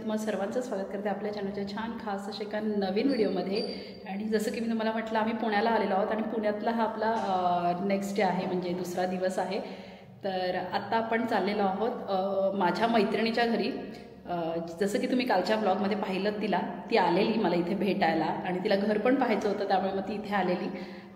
तुम्हाला सर्वांचं स्वागत करते आपल्या चॅनलच्या छान खास अशा एका नवीन व्हिडिओमध्ये। आणि जसं की मी तुम्हाला म्हटलं आम्ही पुण्याला आलेलो आहोत आणि पुण्यातला हा आपला नेक्स्ट डे आहे, म्हणजे दुसरा दिवस आहे। तर आता आपण चाललेलो आहोत माझ्या मैत्रिणीच्या घरी। जसं की तुम्ही कालच्या ब्लॉगमध्ये पाहिलं ती आलेली मला इथे भेटायला आणि तिला घर पण पाहायचं होतं, त्यामुळे मग ती इथे आलेली।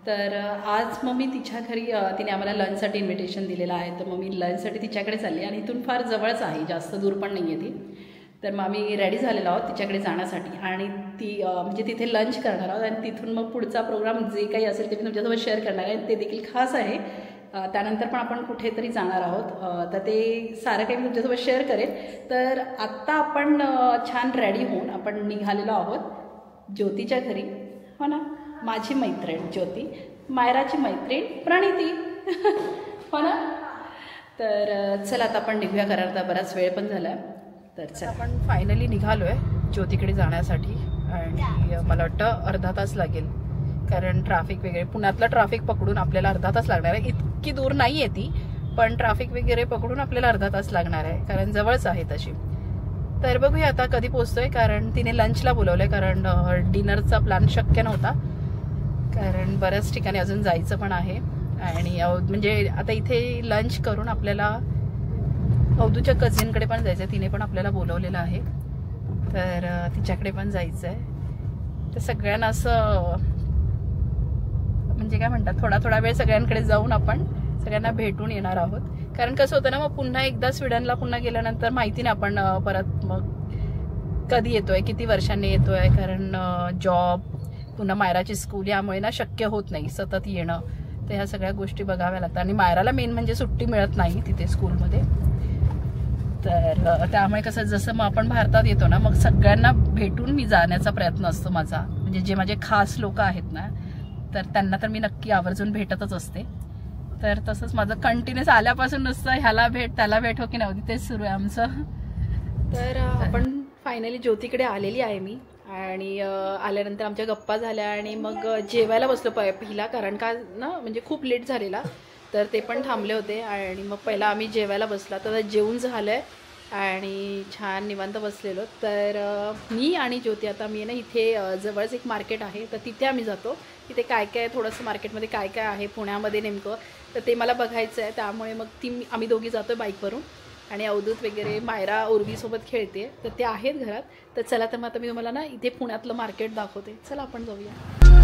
तर आज मग मी तिच्या घरी तिने आम्हाला लंचसाठी इन्व्हिटेशन दिलेलं आहे, तर मग मी लंचसाठी तिच्याकडे चालली आणि इथून फार जवळच आहे, जास्त दूर पण नाही आहे ती। तर मग आम्ही रेडी झालेलो आहोत तिच्याकडे जाण्यासाठी आणि ती म्हणजे तिथे लंच करणार आहोत आणि तिथून मग पुढचा प्रोग्राम जे काही असेल ते मी तुमच्यासोबत शेअर करणार आहे, ते देखील खास आहे। त्यानंतर पण आपण कुठेतरी जाणार आहोत, तर ते सारं काही मी तुमच्यासोबत शेअर करेन। तर आत्ता आपण छान रेडी होऊन आपण निघालेलो आहोत ज्योतीच्या घरी, हो ना। माझी मैत्रीण ज्योती, मायराची मैत्रीण प्रणिती, हो ना। तर चला आता आपण निघूया, कारण आता बराच वेळ पण झाला आहे। तर चला आपण फायनली निघालो आहे ज्योतीकडे जाण्यासाठी आणि मला वाटतं अर्धा तास लागेल, कारण ट्रॅफिक वगैरे पुण्यातलं ट्रॅफिक पकडून आपल्याला अर्धा तास लागणार आहे। इतकी दूर नाही आहे ती, पण ट्रॅफिक वगैरे पकडून आपल्याला अर्धा तास लागणार आहे, कारण जवळच आहे तशी। तर बघूया आता कधी पोहोचतोय, कारण तिने लंचला बोलवलंय, कारण डिनरचा प्लॅन शक्य नव्हता, कारण बऱ्याच ठिकाणी अजून जायचं पण आहे। आणि म्हणजे आता इथे लंच करून आपल्याला अवधूच्या कझिनकडे पण जायचं आहे, तिने पण आपल्याला बोलवलेलं आहे, तर तिच्याकडे पण जायचं आहे। तर सगळ्यांना असं म्हणजे काय म्हणतात, थोडा थोडा वेळ सगळ्यांकडे जाऊन आपण सगळ्यांना भेटून येणार आहोत। कारण कसं होतं ना, मग पुन्हा एकदा स्वीडनला पुन्हा गेल्यानंतर माहिती नाही आपण परत मग कधी येतोय, किती वर्षांनी येतोय, कारण जॉब पुन्हा मायराची स्कूल यामुळे ना शक्य होत नाही सतत येणं। तर ह्या सगळ्या गोष्टी बघाव्या लागतात आणि मायराला मेन म्हणजे सुट्टी मिळत नाही तिथे स्कूलमध्ये। तर त्यामुळे कसं जसं मग आपण भारतात येतो ना, मग सगळ्यांना भेटून मी जाण्याचा प्रयत्न असतो माझा, म्हणजे जे माझे खास लोक आहेत ना, तर त्यांना तर मी नक्की आवर्जून भेटतच असते। तर तसंच माझं कंटिन्यूस आल्यापासून नुसतं ह्याला भेट त्याला भेट हो की नव्हती, तेच सुरू आहे आमचं। तर आपण फायनली ज्योतीकडे आलेली आहे मी, आणि आल्यानंतर आमच्या गप्पा झाल्या आणि मग जेवायला बसलो पहिला, कारण का ना म्हणजे खूप लेट झालेला, तर ते पण थांबले होते आणि मग पहिला आम्ही जेवायला बसला। तर जेवून झालंय आणि छान निवांत बसलेलो। तर मी आणि ज्योती आता मी ना इथे जवळच एक मार्केट आहे, तर तिथे आम्ही जातो। तिथे काय काय थोडंसं मार्केटमध्ये काय काय आहे पुण्यामध्ये नेमकं, तर ते मला बघायचं आहे, त्यामुळे मग आम्ही दोघी जातो बाईकवरून। आणि अवधूत वगैरे मायरा उर्वीसोबत खेळते, तर ते आहेत घरात। तर चला, तर मग आता मी तुम्हाला ना इथे पुण्यातलं मार्केट दाखवते, चला आपण जाऊया।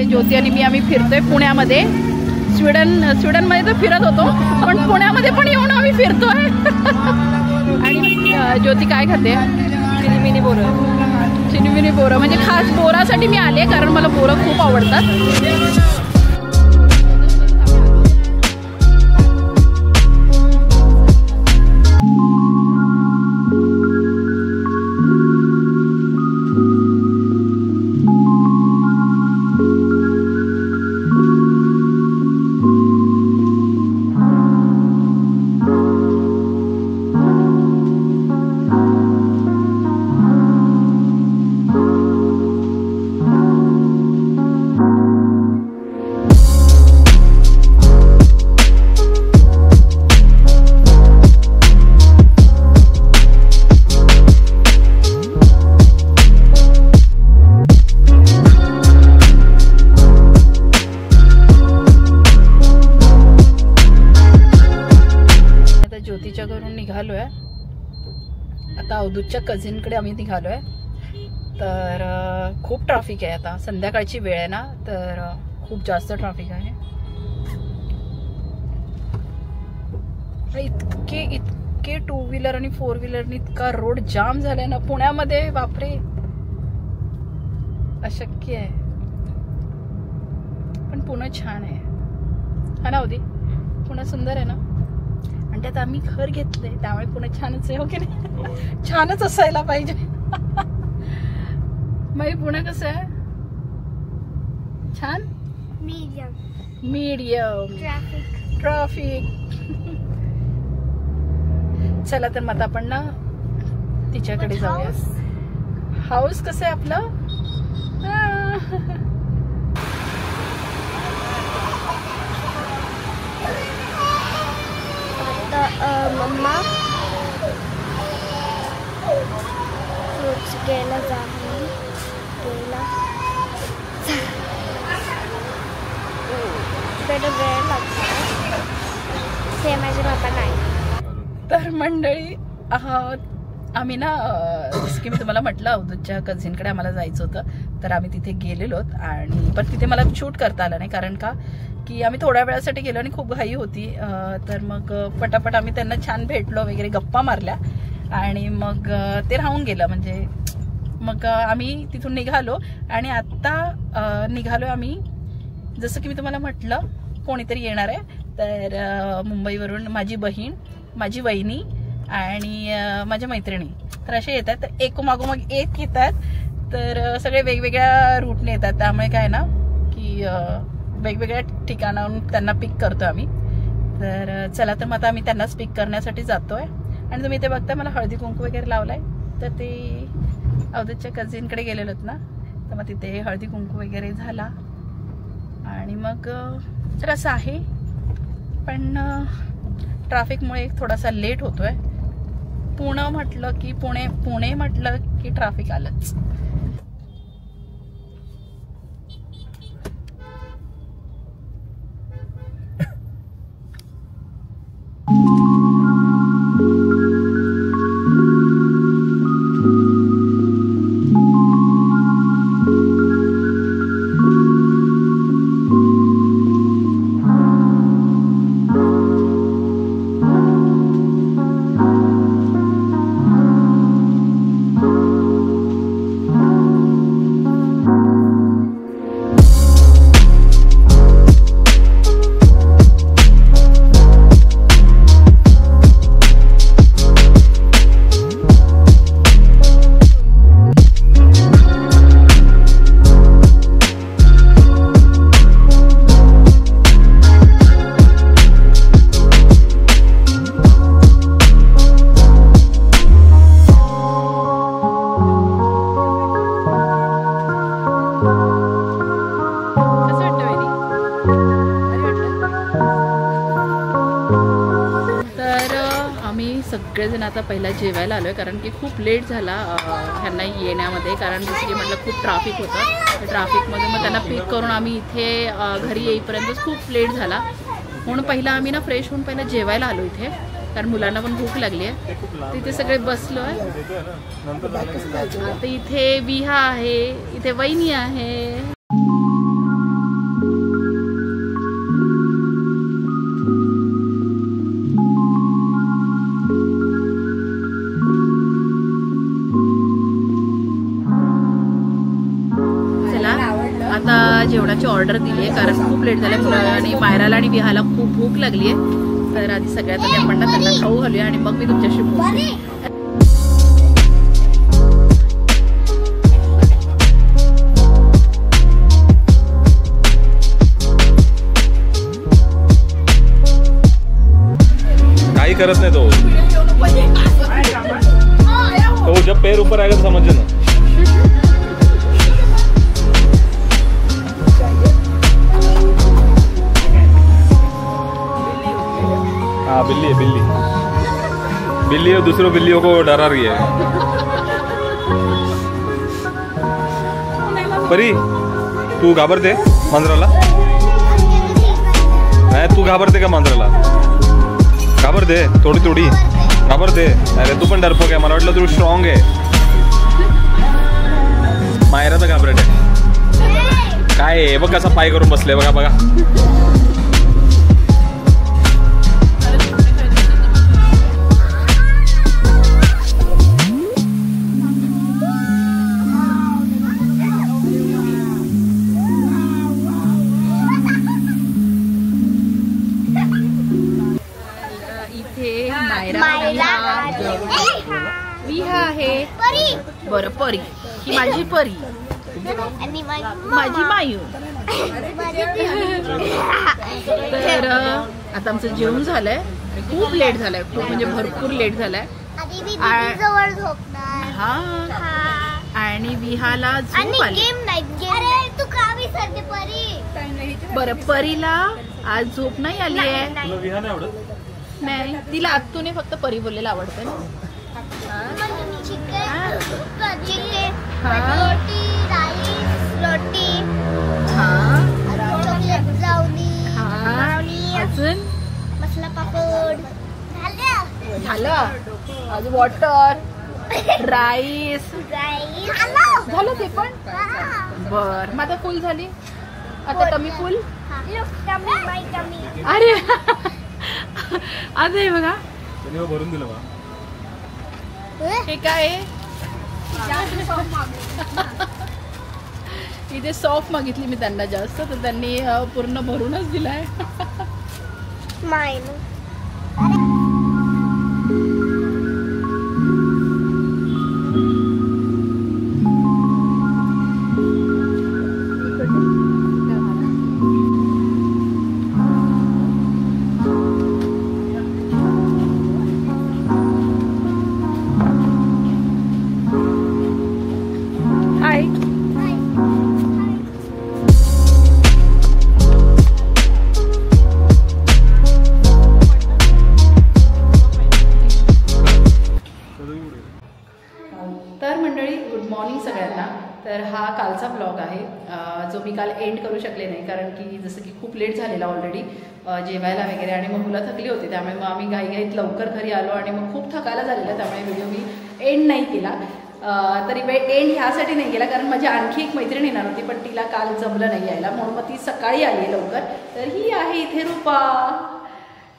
ज्योती आणि मी आम्ही फिरतोय पुण्यामध्ये। स्वीडनमध्ये तर फिरत होतो, पण पुण्यामध्ये पण येऊन आम्ही फिरतोय। आणि ज्योती काय खाते? चिनीमिनी बोरं। चिनीमिनी बोरं म्हणजे खास बोरासाठी मी आले, कारण मला बोरं खूप आवडतात। ज्योतीच्या घरून निघालोय आता अवधूतच्या कझिनकडे आम्ही निघालोय। तर खूप ट्रॅफिक आहे, आता संध्याकाळची वेळ आहे ना, तर खूप जास्त ट्रॅफिक आहे. इतके टू व्हीलर आणि फोर व्हीलरनी इतका रोड जाम झालाय ना पुण्यामध्ये, बापरे अशक्य आहे. पण पुणे छान आहे हा ना उदी, पुणे सुंदर आहे ना. आणि त्यात आम्ही घर घेतलंय त्यामुळे पुणे छानच आहे, हो की नाही? छानच असायला पाहिजे. मग पुणे कसं आहे? छान मीडियम ट्रॅफिक. चला तर मग आपण ना तिच्याकडे जाऊया. हाऊस कसं आहे आपलं? मम्मा फ्रूट्स घ्यायला जाऊन गेला. वेळ लागतो ते माझे बाबा नाही. तर मंडळी आम्ही ना जसं की मी तुम्हाला म्हटलं अवधूतच्या कझिनकडे आम्हाला जायचं होतं, तर आम्ही तिथे गेलेलो. आणि पण तिथे मला शूट करता आलं नाही, कारण का की आम्ही थोड्या वेळासाठी गेलो आणि खूप घाई होती. तर मग पटापट आम्ही त्यांना छान भेटलो वगैरे, गप्पा मारल्या आणि मग ते राहून गेलं. म्हणजे मग आम्ही तिथून निघालो आणि आत्ता निघालो आम्ही. जसं की मी तुम्हाला म्हटलं कोणीतरी येणार आहे, तर मुंबईवरून माझी बहीण, माझी वहिनी आणि माझ्या मैत्रिणी, तर असे येतात. तर एक मागोमाग एक येतात, तर सगळे वेगवेगळ्या रूटने येतात. त्यामुळे काय ना की वेगवेगळ्या ठिकाणाहून त्यांना पिक करतो आम्ही. तर चला तर मग आता आम्ही त्यांनाच पिक करण्यासाठी जातोय. आणि तुम्ही इथे बघता मला हळदी कुंकू वगैरे लावलाय, तर ते अवधूतच्या कझिनकडे गेलेलोत ना, तर मग तिथे हळदी कुंकू वगैरे झाला. आणि मग तर असं आहे, पण ट्रॅफिकमुळे थोडासा लेट होतोय. पुणे म्हटलं की ट्रॅफिक आलंच. सगळेजण आता पहिला जेवायला आलो आहे, कारण की खूप लेट झाला ह्यांना येण्यामध्ये. कारण जसं की म्हटलं खूप ट्रॅफिक होतं, ट्रॅफिकमध्ये मग त्यांना पिक करून आम्ही इथे घरी येईपर्यंतच खूप लेट झाला. म्हणून पहिला आम्ही ना फ्रेश होऊन पहिला जेवायला आलो इथे, कारण मुलांना पण भूक लागली आहे. तिथे सगळे बसलो आहे. आता इथे विहा आहे, इथे वहिनी आहे. आता जेवणाची ऑर्डर दिली आहे, कारण खूप लेट झालं. मुलाला आणि मायराला आणि विहाला खूप भूक लागली आहे. तर आधी सगळ्यात आधी आपण त्यांना खाऊ घालूया आणि मग मी तुमच्याशी बोलते. काही करत नाही तो जब पैर ऊपर आएगा तो समझ ना. हाँ बिल्ली है, बिल्ली और दूसरों बिल्लियों को डरा रही है. परी तू घाबरते मांजराला? नाही तू घाबरते का मांजराला? घाबरते थोडी घाबरते. अरे तू पण डरपोक आहे, मला वाटलं तू स्ट्रॉंग आहे. मायरा तर घाबरट आहे. काय आहे बघ कसा पाय करून बसले बघा बघा. विहा आहे बरं परी ही माझी परी आणि माझी मायू. तर आता आमचं जेवण झालंय. खूप लेट झालंय खूप म्हणजे भरपूर लेट झालाय. जवळ झोपणार. हा आणि विहाला झोप आली. अरे तू का विसरते परी. बरं परीला आज झोप नाही आली आहे. नाही तिला आत्तूने फक्त परी बोललेलं आवडतं ना. रोटी राईस रोटी चॉकलेट ब्राउनी अजून मसाला पापड झालं. अजून वॉटर राईस झालं ते पण. बर मग आता फुल झाली. आता टमी फुल. अरे आता हे बघा भरून दिलं बा. हे काय इथे सॉफ्ट मागितली मी त्यांना जास्त तर त्यांनी पूर्ण भरूनच दिलाय. तर हा कालचा ब्लॉग आहे जो मी काल एंड करू शकले नाही कारण की जसं की खूप लेट झालेला ऑलरेडी जेवायला वगैरे आणि मग मुलं थकली होती त्यामुळे मग आम्ही घाईघाईत लवकर घरी आलो आणि मग खूप थकायला झालेलं त्यामुळे व्हिडिओ मी एंड नाही केला. तरी एंड ह्यासाठी नाही केला कारण माझी आणखी एक मैत्रीण येणार होती पण तिला काल जमलं नाही यायला म्हणून मग ती सकाळी आली आहे लवकर. तर ही आहे इथे रूपा.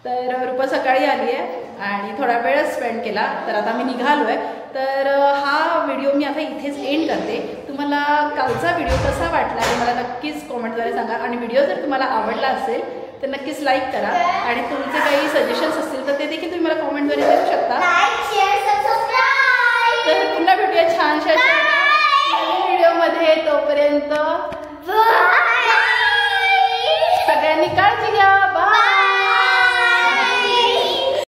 तर रूपा सकाळी आली आहे आणि थोडा वेळच स्पेंड केला. तर आता मी निघालो आहे. तर हा व्हिडिओ मी आता इथेच एंड करते. तुम्हाला कालचा व्हिडिओ कसा वाटला हे मला नक्कीच कॉमेंटद्वारे सांगा आणि व्हिडिओ जर तुम्हाला आवडला असेल तर नक्कीच लाईक करा आणि तुमचे काही सजेशन्स असतील तर ते देखील तुम्ही मला कॉमेंटद्वारे देऊ शकता. तर पुन्हा भेटूया छानशा